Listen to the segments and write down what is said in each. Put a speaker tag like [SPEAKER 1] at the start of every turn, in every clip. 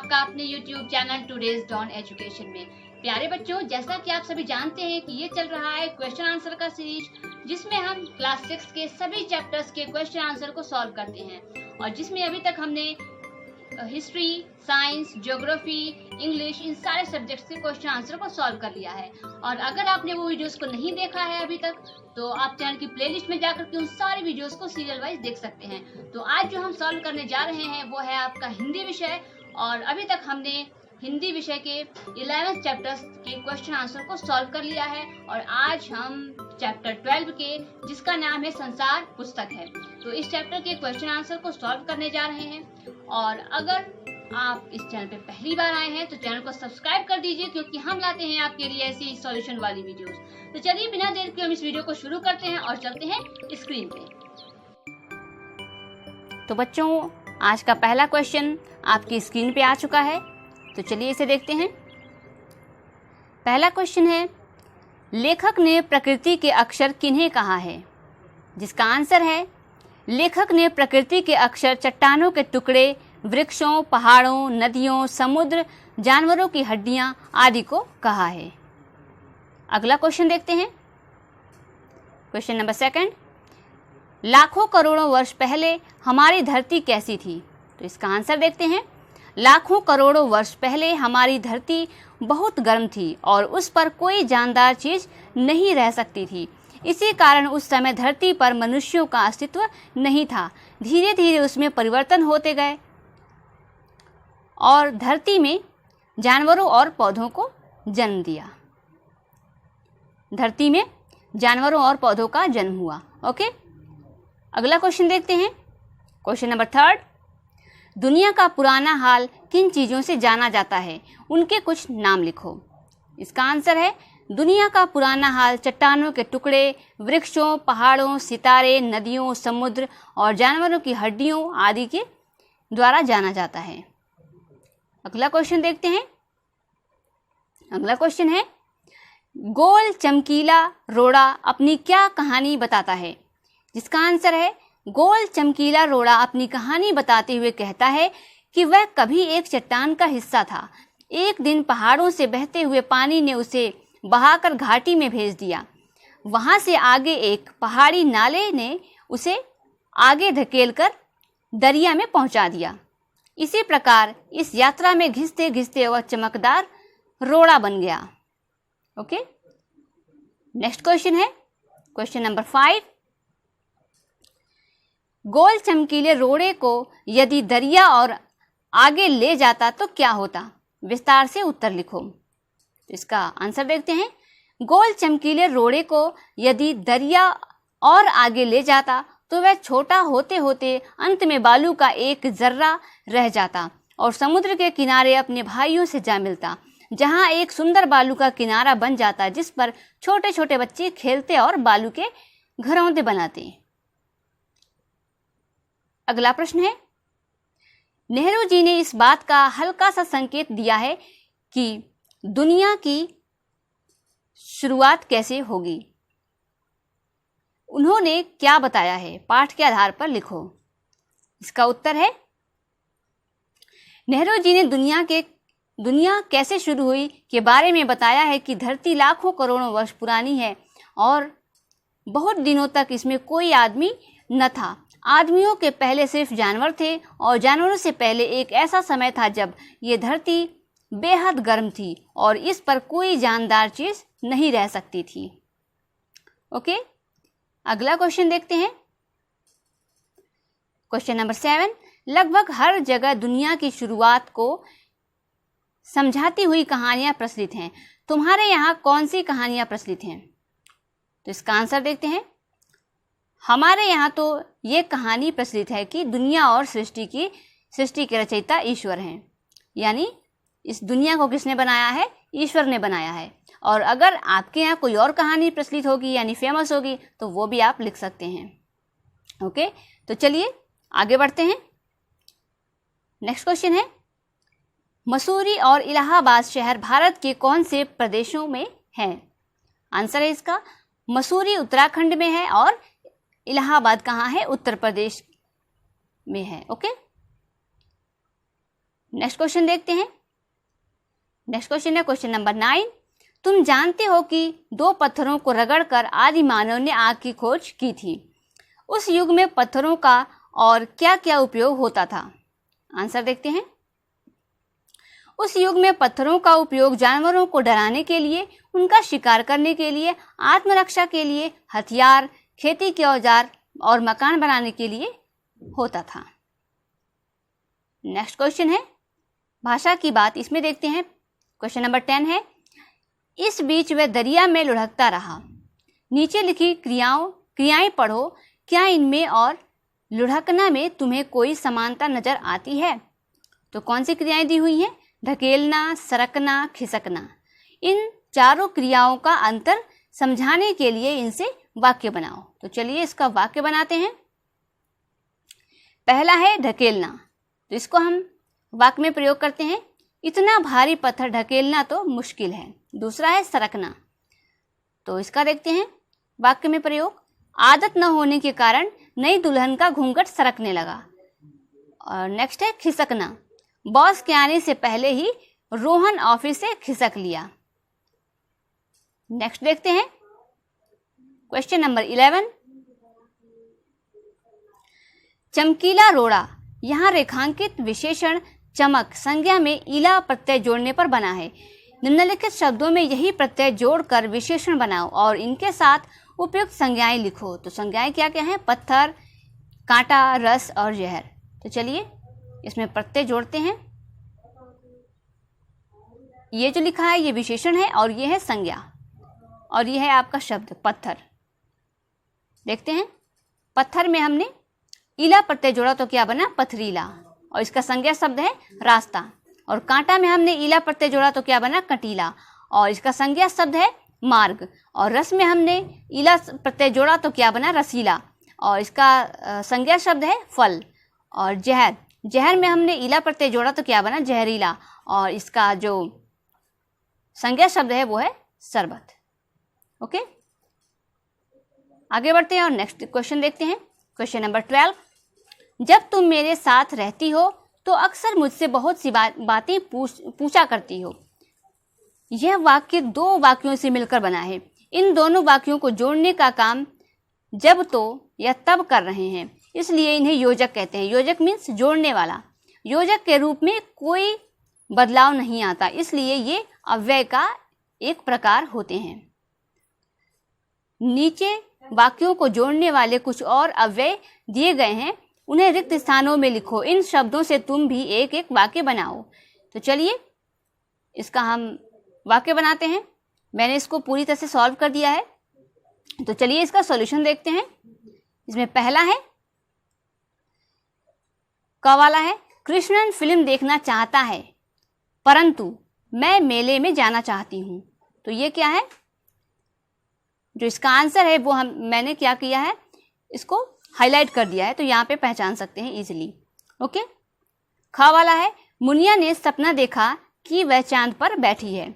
[SPEAKER 1] आपका अपने YouTube channel today's Don education में। प्यारे बच्चों, जैसा कि आप सभी जानते हैं कि ये चल रहा है क्वेश्चन आंसर का सीरीज, जिसमें हम क्लास 6 के सभी चैप्टर्स के क्वेश्चन आंसर को सॉल्व करते हैं और जिसमें अभी तक हमने हिस्ट्री, साइंस, ज्योग्राफी, इंग्लिश, इन सारे सब्जेक्ट्स के क्वेश्चन आंसर को सॉल्व कर लिया है। और अगर आपने वो वीडियोस को नहीं देखा है अभी तक, तो आप चैनल की प्लेलिस्ट में जाकर के उन सारे वीडियोस को सीरियल वाइज देख सकते हैं। तो आज जो हम सॉल्व करने जा रहे हैं वो है आपका हिंदी विषय, और अभी तक हमने हिंदी विषय के 11 चैप्टर्स के क्वेश्चन आंसर को सॉल्व कर लिया है और आज हम चैप्टर 12 के, जिसका नाम है संसार पुस्तक है, तो इस चैप्टर के क्वेश्चन आंसर को सॉल्व करने जा रहे हैं। और अगर आप इस चैनल पे पहली बार आए हैं तो चैनल को सब्सक्राइब कर दीजिए, क्योंकि हम लाते हैं आपके लिए ऐसी सॉल्यूशन वाली वीडियोस। तो चलिए बिना देर के हम इस वीडियो को शुरू करते हैं और चलते हैं स्क्रीन पे। तो बच्चों, आज का पहला क्वेश्चन आपकी स्क्रीन पे आ चुका है, तो चलिए इसे देखते हैं। पहला क्वेश्चन है, लेखक ने प्रकृति के अक्षर किन्हें कहा है? जिसका आंसर है, लेखक ने प्रकृति के अक्षर चट्टानों के टुकड़े, वृक्षों, पहाड़ों, नदियों, समुद्र, जानवरों की हड्डियां आदि को कहा है। अगला क्वेश्चन देखते हैं। क्वेश्चन नंबर 2, लाखों करोड़ों वर्ष पहले हमारी धरती कैसी थी? तो इसका आंसर देखते हैं। लाखों करोड़ों वर्ष पहले हमारी धरती बहुत गर्म थी और उस पर कोई जानदार चीज नहीं रह सकती थी। इसी कारण उस समय धरती पर मनुष्यों का अस्तित्व नहीं था। धीरे धीरे उसमें परिवर्तन होते गए और धरती में जानवरों और पौधों को जन्म दिया। धरती में जानवरों और पौधों का जन्म हुआ। ओके, अगला क्वेश्चन देखते हैं। क्वेश्चन नंबर 3, दुनिया का पुराना हाल किन चीज़ों से जाना जाता है? उनके कुछ नाम लिखो। इसका आंसर है, दुनिया का पुराना हाल चट्टानों के टुकड़े, वृक्षों, पहाड़ों, सितारे, नदियों, समुद्र और जानवरों की हड्डियों आदि के द्वारा जाना जाता है। अगला क्वेश्चन देखते हैं। अगला क्वेश्चन है, गोल चमकीला रोड़ा अपनी क्या कहानी बताता है? जिसका आंसर है, गोल चमकीला रोड़ा अपनी कहानी बताते हुए कहता है कि वह कभी एक चट्टान का हिस्सा था। एक दिन पहाड़ों से बहते हुए पानी ने उसे बहाकर घाटी में भेज दिया। वहां से आगे एक पहाड़ी नाले ने उसे आगे धकेलकर दरिया में पहुंचा दिया। इसी प्रकार इस यात्रा में घिसते घिसते वह चमकदार रोड़ा बन गया। ओके, नेक्स्ट क्वेश्चन है क्वेश्चन नंबर 5, गोल चमकीले रोड़े को यदि दरिया और आगे ले जाता तो क्या होता? विस्तार से उत्तर लिखो। तो इसका आंसर देखते हैं। गोल चमकीले रोड़े को यदि दरिया और आगे ले जाता तो वह छोटा होते होते अंत में बालू का एक जर्रा रह जाता और समुद्र के किनारे अपने भाइयों से जा मिलता, जहां एक सुंदर बालू का किनारा बन जाता जिस पर छोटे छोटे बच्चे खेलते और बालू के घरौंदे बनाते। अगला प्रश्न है, नेहरू जी ने इस बात का हल्का सा संकेत दिया है कि दुनिया की शुरुआत कैसे होगी। उन्होंने क्या बताया है? पाठ के आधार पर लिखो। इसका उत्तर है, नेहरू जी ने दुनिया कैसे शुरू हुई के बारे में बताया है कि धरती लाखों करोड़ों वर्ष पुरानी है और बहुत दिनों तक इसमें कोई आदमी न था। आदमियों के पहले सिर्फ जानवर थे और जानवरों से पहले एक ऐसा समय था जब ये धरती बेहद गर्म थी और इस पर कोई जानदार चीज नहीं रह सकती थी। ओके, अगला क्वेश्चन देखते हैं। क्वेश्चन नंबर 7, लगभग हर जगह दुनिया की शुरुआत को समझाती हुई कहानियां प्रचलित हैं। तुम्हारे यहाँ कौन सी कहानियां प्रचलित हैं? तो इसका आंसर देखते हैं। हमारे यहाँ तो ये कहानी प्रचलित है कि दुनिया और सृष्टि के रचयिता ईश्वर हैं, यानी इस दुनिया को किसने बनाया है? ईश्वर ने बनाया है। और अगर आपके यहाँ कोई और कहानी प्रचलित होगी यानी फेमस होगी तो वो भी आप लिख सकते हैं। ओके, तो चलिए आगे बढ़ते हैं। नेक्स्ट क्वेश्चन है, मसूरी और इलाहाबाद शहर भारत के कौन से प्रदेशों में हैं? आंसर है इसका, मसूरी उत्तराखंड में है और इलाहाबाद कहाँ है? उत्तर प्रदेश में है। ओके, नेक्स्ट क्वेश्चन देखते हैं। नेक्स्ट क्वेश्चन है क्वेश्चन नंबर 9। तुम जानते हो कि 2 पत्थरों को रगड़कर आदि मानव ने आग की खोज की थी। उस युग में पत्थरों का और क्या क्या उपयोग होता था? आंसर देखते हैं। उस युग में पत्थरों का उपयोग जानवरों को डराने के लिए, उनका शिकार करने के लिए, आत्मरक्षा के लिए, हथियार, खेती के औजार और मकान बनाने के लिए होता था। नेक्स्ट क्वेश्चन है भाषा की बात। इसमें देखते हैं क्वेश्चन नंबर 10 है। इस बीच वह दरिया में लुढ़कता रहा। नीचे लिखी क्रियाएं पढ़ो। क्या इनमें और लुढ़कना में तुम्हें कोई समानता नजर आती है? तो कौन सी क्रियाएं दी हुई हैं? ढकेलना, सरकना, खिसकना। इन चारों क्रियाओं का अंतर समझाने के लिए इनसे वाक्य बनाओ। तो चलिए इसका वाक्य बनाते हैं। पहला है ढकेलना, तो इसको हम वाक्य में प्रयोग करते हैं। इतना भारी पत्थर ढकेलना तो मुश्किल है। दूसरा है सरकना, तो इसका देखते हैं वाक्य में प्रयोग। आदत न होने के कारण नई दुल्हन का घूंघट सरकने लगा। और नेक्स्ट है खिसकना, बॉस के आने से पहले ही रोहन ऑफिस से खिसक लिया। नेक्स्ट देखते हैं क्वेश्चन नंबर 11। चमकीला रोड़ा, यहाँ रेखांकित विशेषण चमक संज्ञा में इला प्रत्यय जोड़ने पर बना है। निम्नलिखित शब्दों में यही प्रत्यय जोड़कर विशेषण बनाओ और इनके साथ उपयुक्त संज्ञाएं लिखो। तो संज्ञाएं क्या क्या हैं? पत्थर, कांटा, रस और जहर। तो चलिए इसमें प्रत्यय जोड़ते हैं। ये जो लिखा है ये विशेषण है और ये है संज्ञा और ये है आपका शब्द पत्थर। देखते हैं पत्थर में हमने इला प्रत्यय जोड़ा तो क्या बना? पथरीला, और इसका संज्ञा शब्द है रास्ता। और कांटा में हमने इला प्रत्यय जोड़ा तो क्या बना? कटीला, और इसका संज्ञा शब्द है मार्ग। और रस में हमने इला प्रत्यय जोड़ा तो क्या बना? रसीला, और इसका संज्ञा शब्द है फल। और जहर में हमने इला प्रत्यय जोड़ा तो क्या बना? जहरीला, और इसका जो संज्ञा शब्द है वो है शरबत। ओके, आगे बढ़ते हैं और नेक्स्ट क्वेश्चन देखते हैं। Question number 12। जब तुम मेरे साथ रहती हो तो अक्सर मुझसे बहुत सी बातें पूछा करती हो। यह वाक्य 2 वाक्यों से मिलकर बना है। इन दोनों वाक्यों को जोड़ने का काम जब तो या तब कर रहे हैं, इसलिए इन्हें योजक कहते हैं। योजक मीन्स जोड़ने वाला। योजक के रूप में कोई बदलाव नहीं आता, इसलिए ये अव्यय का एक प्रकार होते हैं। नीचे वाक्यों को जोड़ने वाले कुछ और अव्यय दिए गए हैं, उन्हें रिक्त स्थानों में लिखो। इन शब्दों से तुम भी एक एक वाक्य बनाओ। तो चलिए इसका हम वाक्य बनाते हैं। मैंने इसको पूरी तरह से सॉल्व कर दिया है, तो चलिए इसका सॉल्यूशन देखते हैं। इसमें पहला है क वाला है, कृष्णन फिल्म देखना चाहता है परंतु मैं मेले में जाना चाहती हूँ। तो ये क्या है? जो इसका आंसर है वो मैंने क्या किया है, इसको हाईलाइट कर दिया है, तो यहाँ पे पहचान सकते हैं इजीली। ओके, ख वाला है, मुनिया ने सपना देखा कि वह चांद पर बैठी है।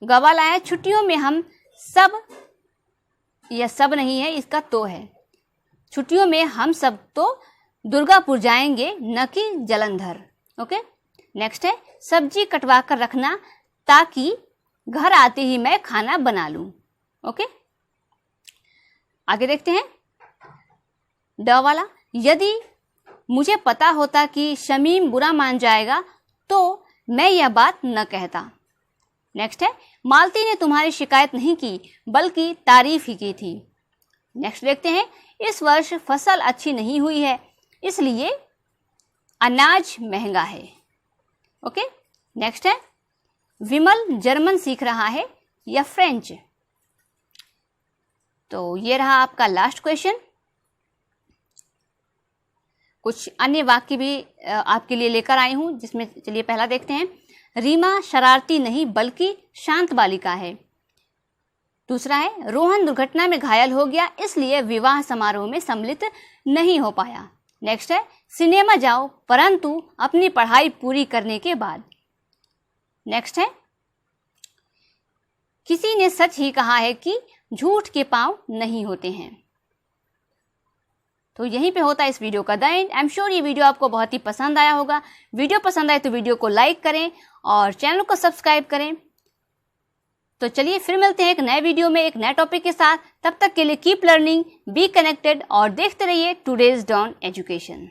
[SPEAKER 1] ग वाला है, छुट्टियों में हम सब, यह सब नहीं है, इसका तो है। छुट्टियों में हम सब तो दुर्गापुर जाएंगे, न कि जलंधर। ओके, नेक्स्ट है, सब्जी कटवा कर रखना ताकि घर आते ही मैं खाना बना लूं। ओके, आगे देखते हैं ड वाला, यदि मुझे पता होता कि शमीम बुरा मान जाएगा तो मैं यह बात न कहता। नेक्स्ट है, मालती ने तुम्हारी शिकायत नहीं की बल्कि तारीफ ही की थी। नेक्स्ट देखते हैं, इस वर्ष फसल अच्छी नहीं हुई है इसलिए अनाज महंगा है। ओके, नेक्स्ट है, विमल जर्मन सीख रहा है या फ्रेंच। तो ये रहा आपका लास्ट क्वेश्चन। कुछ अन्य वाक्य भी आपके लिए लेकर आई हूं, जिसमें चलिए पहला देखते हैं। रीमा शरारती नहीं बल्कि शांत बालिका है। दूसरा है, रोहन दुर्घटना में घायल हो गया इसलिए विवाह समारोह में सम्मिलित नहीं हो पाया। नेक्स्ट है, सिनेमा जाओ परंतु अपनी पढ़ाई पूरी करने के बाद। नेक्स्ट है, किसी ने सच ही कहा है कि झूठ के पांव नहीं होते हैं। तो यहीं पे होता है इस वीडियो का the end. I am sure ये वीडियो आपको बहुत ही पसंद आया होगा। वीडियो पसंद आए तो वीडियो को लाइक करें और चैनल को सब्सक्राइब करें। तो चलिए फिर मिलते हैं एक नए वीडियो में एक नए टॉपिक के साथ। तब तक के लिए कीप लर्निंग, बी कनेक्टेड और देखते रहिए टुडेज डॉन एजुकेशन।